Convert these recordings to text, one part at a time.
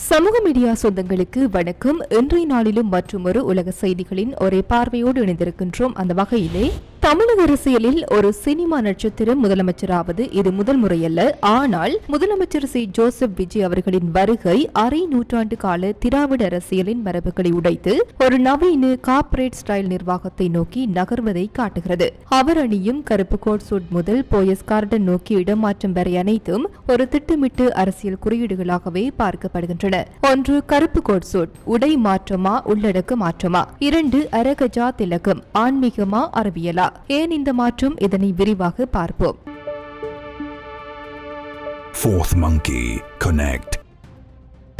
சமூக மீடியா சொந்தங்களுக்கு வணக்கம். இன்றைய நாளிலும் மற்றொரு உலக செய்திகளின் ஒரே பார்வையோடு இணைந்திருக்கின்றோம். அந்த வகையிலே தமிழக அரசியலில் ஒரு சினிமா நட்சத்திரம் முதலமைச்சராவது இது முதல் முறையல்ல. ஆனால் முதலமைச்சர் சி ஜோசப் விஜய் அவர்களின் வருகை அரை நூற்றாண்டு கால திராவிட அரசியலின் மரபுகளை உடைத்து ஒரு நவீன கார்ப்பரேட் ஸ்டைல் நிர்வாகத்தை நோக்கி நகர்வதை காட்டுகிறது. அவர் அணியும் கருப்பு கோட் சூட் முதல் போயஸ் கார்டன் நோக்கி இடமாற்றம் வரை அனைத்தும் ஒரு திட்டமிட்டு அரசியல் குறியீடுகளாகவே பார்க்கப்படுகின்றன. ஒன்று, கருப்பு கோட் சூட் உடை மாற்றமா உள்ளடக்க மாற்றமா? 2, அரகஜா திலகம் ஆன்மீகமா அறிவியலா? ஏன் இந்த மாற்றம்? இதனை விரிவாக பார்ப்போம். Fourth Monkey Connect.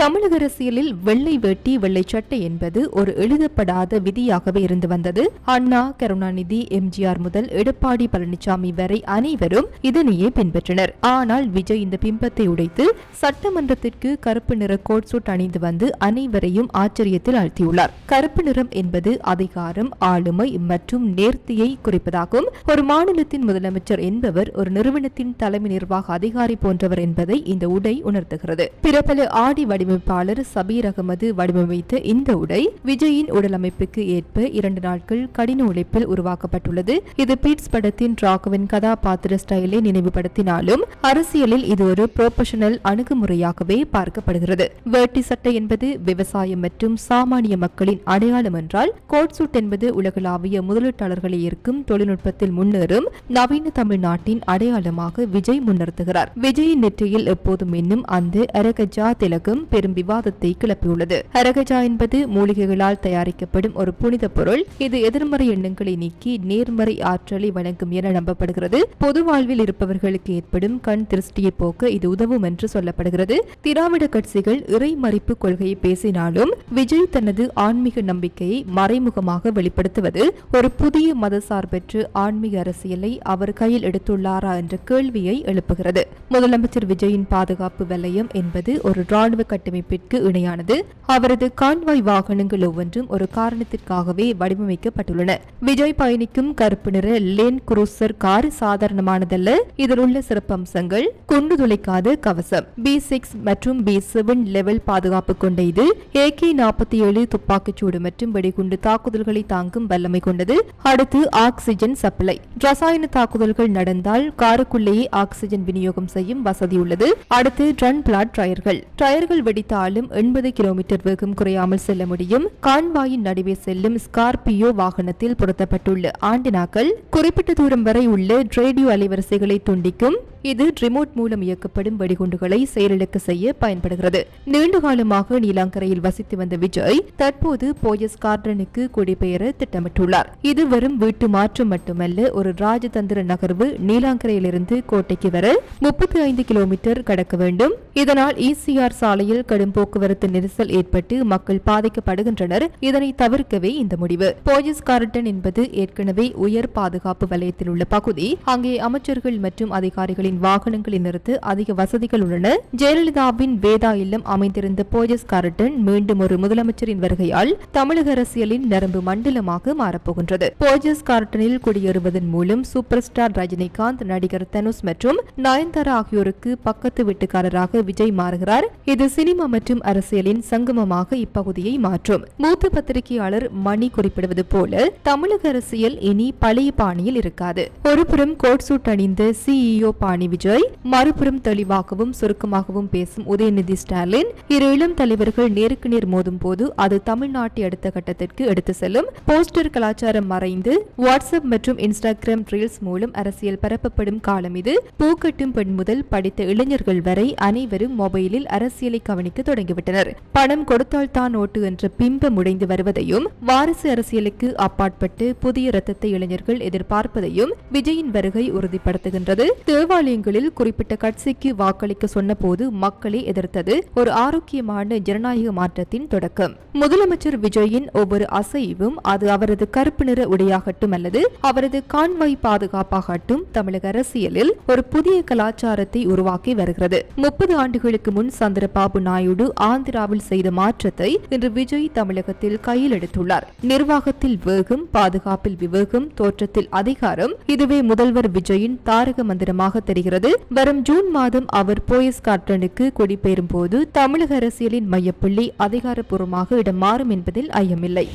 தமிழக அரசியலில் வெள்ளை வேட்டி வெள்ளை சட்டை என்பது ஒரு எழுதப்படாத விதியாகவே இருந்து வந்தது. அண்ணா, கருணாநிதி, எம்ஜிஆர் முதல் எடப்பாடி பழனிசாமி வரை அனைவரும் இதனையே பின்பற்றினர். ஆனால் விஜய் இந்த பிம்பத்தை உடைத்து சட்டமன்றத்திற்கு கருப்பு நிற கோட் சூட் அணிந்து வந்து அனைவரையும் ஆச்சரியத்தில் ஆழ்த்தியுள்ளார். கருப்பு நிறம் என்பது அதிகாரம், ஆளுமை மற்றும் நேர்த்தியை குறிப்பதாகும். ஒரு மாநிலத்தின் முதலமைச்சர் என்பவர் ஒரு நிறுவனத்தின் தலைமை நிர்வாக அதிகாரி போன்றவர் என்பதை இந்த உடை உணர்த்துகிறது. பிரபல ஆடி வடிவமைப்பாளர் சபீர் அகமது வடிவமைத்த இந்த உடை விஜயின் உடலமைப்புக்கு ஏற்ப 2 நாட்கள் கடின உழைப்பில் உருவாக்கப்பட்டுள்ளது. இது பீட்ஸ் படத்தின் ராகவன் கதாபாத்திர ஸ்டைலை நினைவுபடுத்தினாலும் அரசியலில் இது ஒரு ப்ரொபஷனல் அணுகுமுறையாகவே பார்க்கப்படுகிறது. வேட்டி சட்டை என்பது விவசாயம் மற்றும் சாமானிய மக்களின் அடையாளம் என்றால், கோட் சூட் என்பது உலகளாவிய முதலீட்டாளர்களை ஈர்க்கும் தொழில்நுட்பத்தில் முன்னேறும் நவீன தமிழ்நாட்டின் அடையாளமாக விஜய் முன்னிறுத்துகிறார். விஜயின் நெற்றியில் எப்போதும் இன்னும் அந்த அரகஜா திலகம் பெரும் விவாதத்தை கிளப்பியுள்ளது. அரகஜா என்பது மூலிகைகளால் தயாரிக்கப்படும் ஒரு புனித பொருள். இது எதிர்மறை எண்ணங்களை நீக்கி நேர்மறை ஆற்றலை வழங்கும் என நம்பப்படுகிறது. பொது வாழ்வில் இருப்பவர்களுக்கு ஏற்படும் கண் திருஷ்டியை போக்க இது உதவும் என்று சொல்லப்படுகிறது. திராவிட கட்சிகள் இறைமறிப்பு கொள்கையை பேசினாலும் விஜய் தனது ஆன்மீக நம்பிக்கையை மறைமுகமாக வெளிப்படுத்துவது ஒரு புதிய மதசார்பற்ற ஆன்மீக அரசியலை அவர் கையில் எடுத்துள்ளாரா என்ற கேள்வியை எழுப்புகிறது. முதலமைச்சர் விஜயின் பாதுகாப்பு வலயம் என்பது ஒரு ராணுவ கட்டமைப்பிற்கு இணையானது. அவரது கான்வாய் வாகனங்கள் ஒவ்வொன்றும் ஒரு காரணத்திற்காகவே வடிவமைக்கப்பட்டுள்ளன. விஜய் பயணிக்கும் கருப்பு நிற லேண்ட் குரூசர் கார் சாதாரணமானதல்ல. இதில் உள்ள சிறப்பம்சங்கள்: குண்டு துளைக்காத கவசம், B6 மற்றும் B7 லெவல் பாதுகாப்பு கொண்ட இது AK-47 துப்பாக்கிச்சூடு மற்றும் வெடிகுண்டு தாக்குதல்களை தாங்கும் வல்லமை கொண்டது. அடுத்து ஆக்சிஜன் சப்ளை. ரசாயன தாக்குதல்கள் நடந்தால் காருக்குள்ளேயே ஆக்சிஜன் விநியோகம் செய்யும் வசதி உள்ளது. அடுத்து ட்ரன் பிளாட் டயர்கள் வெடித்தாலும் 80 கிலோமீட்டர் வேகம் குறையாமல் செல்ல முடியும். கான்வாயின் நடுவே செல்லும் ஸ்கார்பியோ வாகனத்தில் பொருத்தப்பட்டுள்ள ஆண்டினாக்கள் குறிப்பிட்ட தூரம் வரை உள்ள ரேடியோ அலைவரிசைகளை துண்டிக்கும். இது ரிமோட் மூலம் இயக்கப்படும் வெடிகுண்டுகளை செயலிழக்க செய்ய பயன்படுகிறது. நீண்ட காலமாக நீலாங்கரையில் வசித்து வந்த விஜய் தற்போது போயஸ் கார்டனுக்கு குடிபெயர திட்டமிட்டுள்ளார். இது வெறும் வீட்டு மாற்றம் மட்டுமல்ல, ஒரு ராஜதந்திர நகர்வு. நீலாங்கரையிலிருந்து கோட்டைக்கு வர 35 கிலோமீட்டர் கடக்க வேண்டும். இதனால் ECR சாலையில் கடும் போக்குவரத்து நெரிசல் ஏற்பட்டு மக்கள் பாதிக்கப்படுகின்றனர். இதனை தவிர்க்கவே இந்த முடிவு. போயஸ் கார்டன் என்பது ஏற்கனவே உயர் பாதுகாப்பு வலயத்தில் உள்ள பகுதி. அங்கே அமைச்சர்கள் மற்றும் அதிகாரிகளின் வாகனங்களை நிறுத்த அதிக வசதிகள் உள்ளன. ஜெயலலிதாவின் வேதா இல்லம் அமைந்திருந்த போயஸ் கார்டன் மீண்டும் ஒரு முதலமைச்சரின் வருகையால் தமிழக அரசியலின் நரம்பு மண்டலமாக மாறப்போகின்றது. போயஸ் கார்டனில் குடியேறுவதன் மூலம் சூப்பர் ஸ்டார் ரஜினிகாந்த், நடிகர் தனுஷ் மற்றும் நயன்தாரா ஆகியோருக்கு பக்கத்து வீட்டுக்காரராக விஜய் மாறுகிறார். இது சினிமா மற்றும் அரசியலின் சங்கமமாக இப்பகுதியை மாற்றும். மூத்த பத்திரிகையாளர் மணி குறிப்பிடுவது போல தமிழக அரசியல் இனி பழைய பாணியில் இருக்காது. ஒருபுறம் கோட் சூட் அணிந்த CEO பாணி விஜய், மறுபுறம் தெளிவாகவும் சுருக்கமாகவும் பேசும் உதயநிதி ஸ்டாலின். இரு இளம் தலைவர்கள் நேருக்கு நேர் மோதும் போது அது தமிழ்நாட்டை அடுத்த கட்டத்திற்கு எடுத்து செல்லும். போஸ்டர் கலாச்சாரம் மறைந்து வாட்ஸ்அப் மற்றும் இன்ஸ்டாகிராம் ரீல்ஸ் மூலம் அரசியல் பரப்பப்படும் காலம் இது. பூக்கட்டும் பெண் முதல் படித்த இளைஞர்கள் வரை அனைவரும் மொபைலில் அரசியலை கவனிக்க தொடங்கிவிட்டனர். பணம் கொடுத்தால் தான் ஓட்டு என்ற பிம்பம் உடைந்து வருவதையும், வாரிசு அரசியலுக்கு அப்பாற்பட்டு புதிய ரத்தத்தை இளைஞர்கள் எதிர்பார்ப்பதையும் விஜயின் வருகை உறுதிப்படுத்துகின்றது. தேவாலயங்களில் குறிப்பிட்ட கட்சிக்கு வாக்களிக்க சொன்னபோது மக்களை எதிர்த்தது ஒரு ஆரோக்கியமான ஜனநாயக மாற்றத்தின் தொடக்கம். முதலமைச்சர் விஜயின் ஒவ்வொரு அசைவும், அது அவரது கருப்பு நிற உடையாகட்டும் அல்லது அவரது கான்வாய் பாதுகாப்பாகட்டும், தமிழக அரசியலில் ஒரு புதிய கலாச்சாரத்தை உருவாக்கி வருகிறது. 30 ஆண்டுகளுக்கு முன் சந்திரபாபு நாயுடு ஆந்திராவில் செய்த மாற்றத்தை இன்று விஜய் தமிழகத்தில் கையில் எடுத்துள்ளார். நிர்வாகத்தில் வேகம், பாதுகாப்பில் விவேகம், தோற்றத்தில் அதிகாரம். இதுவே முதல்வர் விஜயின் தாரக மந்திரமாக தெரிகிறது. முடிகிறது. வரும் ஜூன் மாதம் அவர் போயஸ் கார்டனுக்கு குடிபெயரும் போது தமிழக அரசியலின் மையப்புள்ளி அதிகாரப்பூர்வமாக இடம் மாறும் என்பதில் ஐயமில்லை.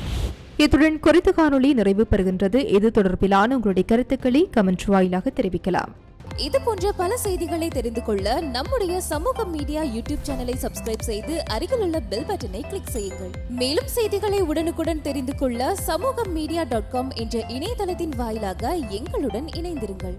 இத்துடன் குறித்த காணொளி நிறைவு பெறுகின்றது. இது தொடர்பிலான உங்களுடைய கருத்துக்களை கமெண்ட் வாயிலாக தெரிவிக்கலாம். இது போன்ற பல செய்திகளை தெரிந்து கொள்ள நம்முடைய சமூக மீடியா யூடியூப் சேனலை சப்ஸ்கிரைப் செய்து அருகில் உள்ள பெல் பட்டனை கிளிக் செய்யுங்கள். மேலும் செய்திகளை உடனுக்குடன் தெரிந்து கொள்ள சமூகமீடியா.com என்ற இணையதளத்தின் வாயிலாக எங்களுடன் இணைந்திருங்கள்.